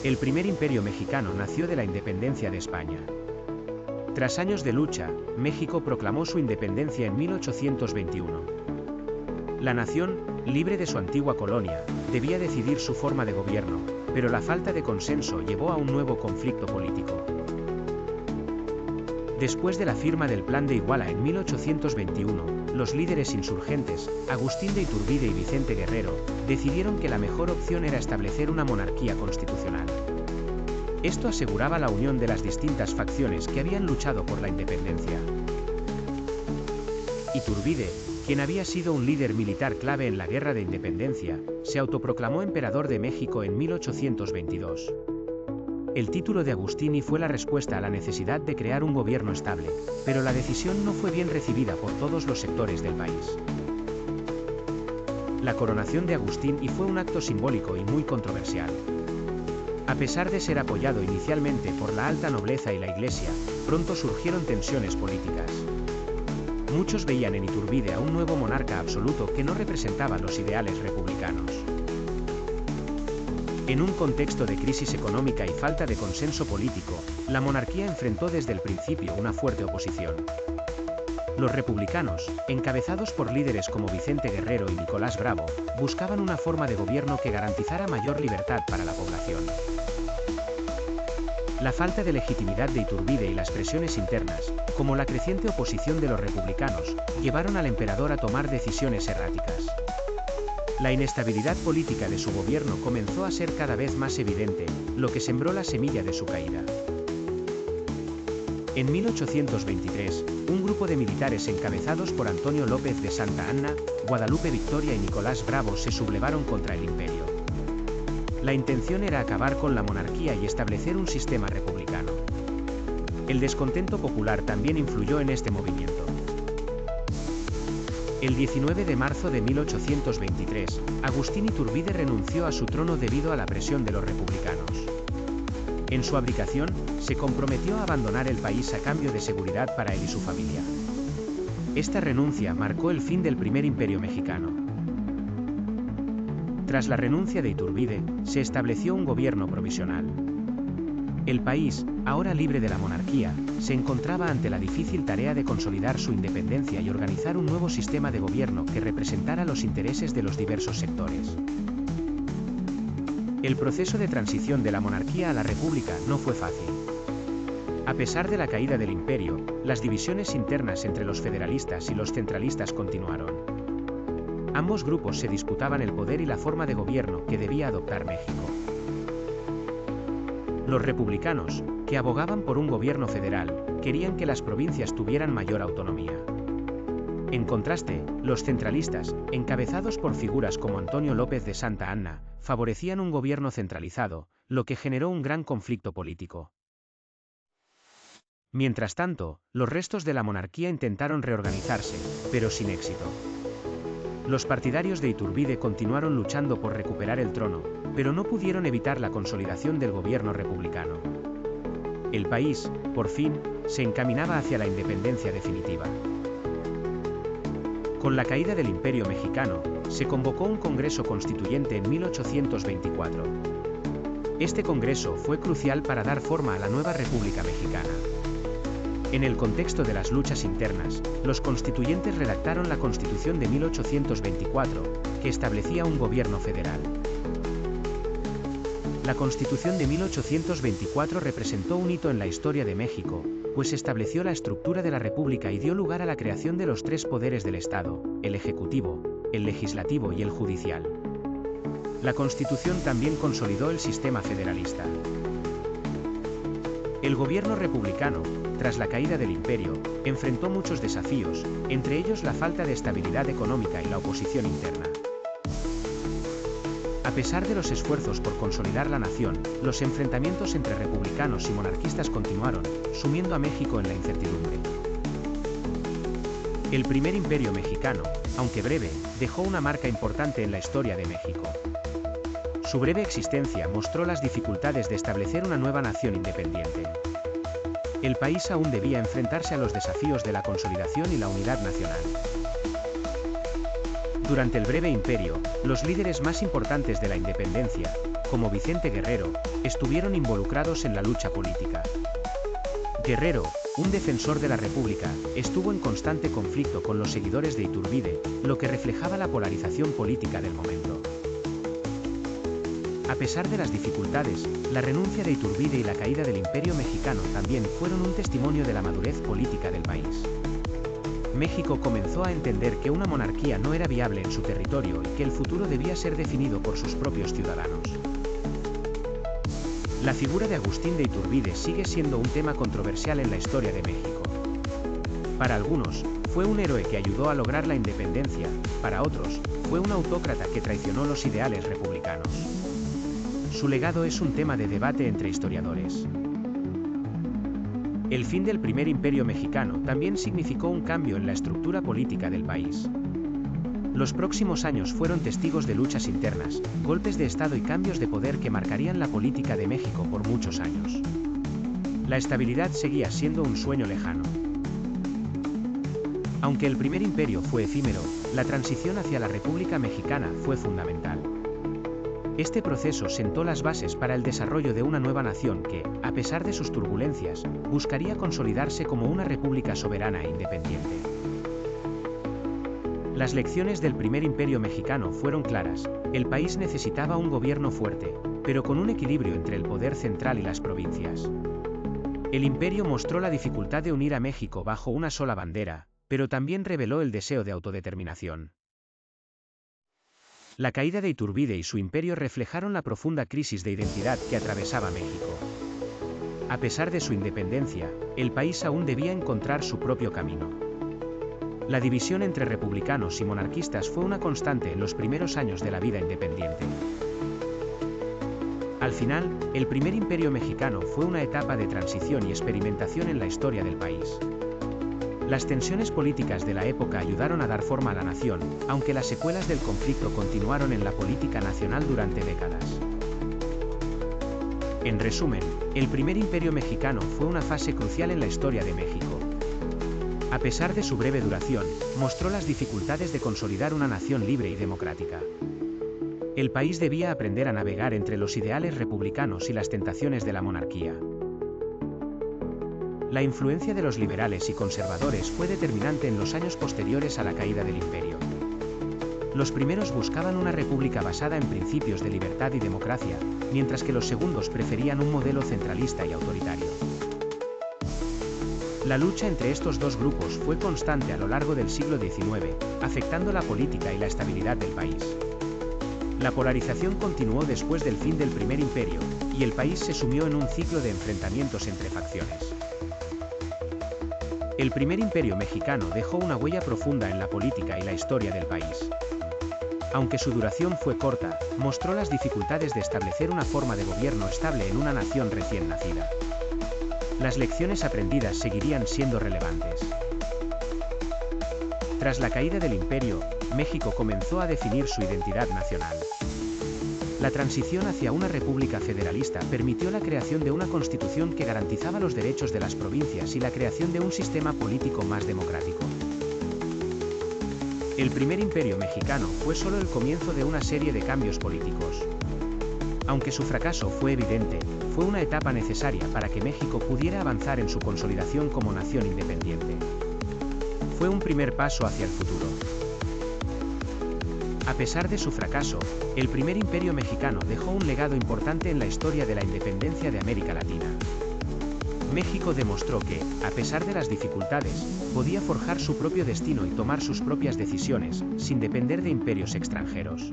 El primer imperio mexicano nació de la independencia de España. Tras años de lucha, México proclamó su independencia en 1821. La nación, libre de su antigua colonia, debía decidir su forma de gobierno, pero la falta de consenso llevó a un nuevo conflicto político. Después de la firma del Plan de Iguala en 1821, los líderes insurgentes, Agustín de Iturbide y Vicente Guerrero, decidieron que la mejor opción era establecer una monarquía constitucional. Esto aseguraba la unión de las distintas facciones que habían luchado por la independencia. Iturbide, quien había sido un líder militar clave en la Guerra de Independencia, se autoproclamó emperador de México en 1822. El título de Agustini fue la respuesta a la necesidad de crear un gobierno estable, pero la decisión no fue bien recibida por todos los sectores del país. La coronación de Agustín fue un acto simbólico y muy controversial. A pesar de ser apoyado inicialmente por la alta nobleza y la Iglesia, pronto surgieron tensiones políticas. Muchos veían en Iturbide a un nuevo monarca absoluto que no representaba los ideales republicanos. En un contexto de crisis económica y falta de consenso político, la monarquía enfrentó desde el principio una fuerte oposición. Los republicanos, encabezados por líderes como Vicente Guerrero y Nicolás Bravo, buscaban una forma de gobierno que garantizara mayor libertad para la población. La falta de legitimidad de Iturbide y las presiones internas, como la creciente oposición de los republicanos, llevaron al emperador a tomar decisiones erráticas. La inestabilidad política de su gobierno comenzó a ser cada vez más evidente, lo que sembró la semilla de su caída. En 1823, un grupo de militares encabezados por Antonio López de Santa Anna, Guadalupe Victoria y Nicolás Bravo se sublevaron contra el imperio. La intención era acabar con la monarquía y establecer un sistema republicano. El descontento popular también influyó en este movimiento. El 19 de marzo de 1823, Agustín Iturbide renunció a su trono debido a la presión de los republicanos. En su abdicación, se comprometió a abandonar el país a cambio de seguridad para él y su familia. Esta renuncia marcó el fin del primer imperio mexicano. Tras la renuncia de Iturbide, se estableció un gobierno provisional. El país, ahora libre de la monarquía, se encontraba ante la difícil tarea de consolidar su independencia y organizar un nuevo sistema de gobierno que representara los intereses de los diversos sectores. El proceso de transición de la monarquía a la república no fue fácil. A pesar de la caída del imperio, las divisiones internas entre los federalistas y los centralistas continuaron. Ambos grupos se disputaban el poder y la forma de gobierno que debía adoptar México. Los republicanos, que abogaban por un gobierno federal, querían que las provincias tuvieran mayor autonomía. En contraste, los centralistas, encabezados por figuras como Antonio López de Santa Anna, favorecían un gobierno centralizado, lo que generó un gran conflicto político. Mientras tanto, los restos de la monarquía intentaron reorganizarse, pero sin éxito. Los partidarios de Iturbide continuaron luchando por recuperar el trono, pero no pudieron evitar la consolidación del gobierno republicano. El país, por fin, se encaminaba hacia la independencia definitiva. Con la caída del Imperio Mexicano, se convocó un Congreso Constituyente en 1824. Este Congreso fue crucial para dar forma a la nueva República Mexicana. En el contexto de las luchas internas, los constituyentes redactaron la Constitución de 1824, que establecía un gobierno federal. La Constitución de 1824 representó un hito en la historia de México, pues estableció la estructura de la República y dio lugar a la creación de los tres poderes del Estado, el Ejecutivo, el Legislativo y el Judicial. La Constitución también consolidó el sistema federalista. El gobierno republicano, tras la caída del imperio, enfrentó muchos desafíos, entre ellos la falta de estabilidad económica y la oposición interna. A pesar de los esfuerzos por consolidar la nación, los enfrentamientos entre republicanos y monarquistas continuaron, sumiendo a México en la incertidumbre. El primer imperio mexicano, aunque breve, dejó una marca importante en la historia de México. Su breve existencia mostró las dificultades de establecer una nueva nación independiente. El país aún debía enfrentarse a los desafíos de la consolidación y la unidad nacional. Durante el breve imperio, los líderes más importantes de la independencia, como Vicente Guerrero, estuvieron involucrados en la lucha política. Guerrero, un defensor de la República, estuvo en constante conflicto con los seguidores de Iturbide, lo que reflejaba la polarización política del momento. A pesar de las dificultades, la renuncia de Iturbide y la caída del Imperio mexicano también fueron un testimonio de la madurez política del país. México comenzó a entender que una monarquía no era viable en su territorio y que el futuro debía ser definido por sus propios ciudadanos. La figura de Agustín de Iturbide sigue siendo un tema controversial en la historia de México. Para algunos, fue un héroe que ayudó a lograr la independencia, para otros, fue un autócrata que traicionó los ideales republicanos. Su legado es un tema de debate entre historiadores. El fin del primer imperio mexicano también significó un cambio en la estructura política del país. Los próximos años fueron testigos de luchas internas, golpes de Estado y cambios de poder que marcarían la política de México por muchos años. La estabilidad seguía siendo un sueño lejano. Aunque el primer imperio fue efímero, la transición hacia la República Mexicana fue fundamental. Este proceso sentó las bases para el desarrollo de una nueva nación que, a pesar de sus turbulencias, buscaría consolidarse como una república soberana e independiente. Las lecciones del primer imperio mexicano fueron claras: el país necesitaba un gobierno fuerte, pero con un equilibrio entre el poder central y las provincias. El imperio mostró la dificultad de unir a México bajo una sola bandera, pero también reveló el deseo de autodeterminación. La caída de Iturbide y su imperio reflejaron la profunda crisis de identidad que atravesaba México. A pesar de su independencia, el país aún debía encontrar su propio camino. La división entre republicanos y monarquistas fue una constante en los primeros años de la vida independiente. Al final, el primer imperio mexicano fue una etapa de transición y experimentación en la historia del país. Las tensiones políticas de la época ayudaron a dar forma a la nación, aunque las secuelas del conflicto continuaron en la política nacional durante décadas. En resumen, el primer imperio mexicano fue una fase crucial en la historia de México. A pesar de su breve duración, mostró las dificultades de consolidar una nación libre y democrática. El país debía aprender a navegar entre los ideales republicanos y las tentaciones de la monarquía. La influencia de los liberales y conservadores fue determinante en los años posteriores a la caída del imperio. Los primeros buscaban una república basada en principios de libertad y democracia, mientras que los segundos preferían un modelo centralista y autoritario. La lucha entre estos dos grupos fue constante a lo largo del siglo XIX, afectando la política y la estabilidad del país. La polarización continuó después del fin del primer imperio, y el país se sumió en un ciclo de enfrentamientos entre facciones. El primer imperio mexicano dejó una huella profunda en la política y la historia del país. Aunque su duración fue corta, mostró las dificultades de establecer una forma de gobierno estable en una nación recién nacida. Las lecciones aprendidas seguirían siendo relevantes. Tras la caída del imperio, México comenzó a definir su identidad nacional. La transición hacia una república federalista permitió la creación de una constitución que garantizaba los derechos de las provincias y la creación de un sistema político más democrático. El primer imperio mexicano fue solo el comienzo de una serie de cambios políticos. Aunque su fracaso fue evidente, fue una etapa necesaria para que México pudiera avanzar en su consolidación como nación independiente. Fue un primer paso hacia el futuro. A pesar de su fracaso, el primer imperio mexicano dejó un legado importante en la historia de la independencia de América Latina. México demostró que, a pesar de las dificultades, podía forjar su propio destino y tomar sus propias decisiones, sin depender de imperios extranjeros.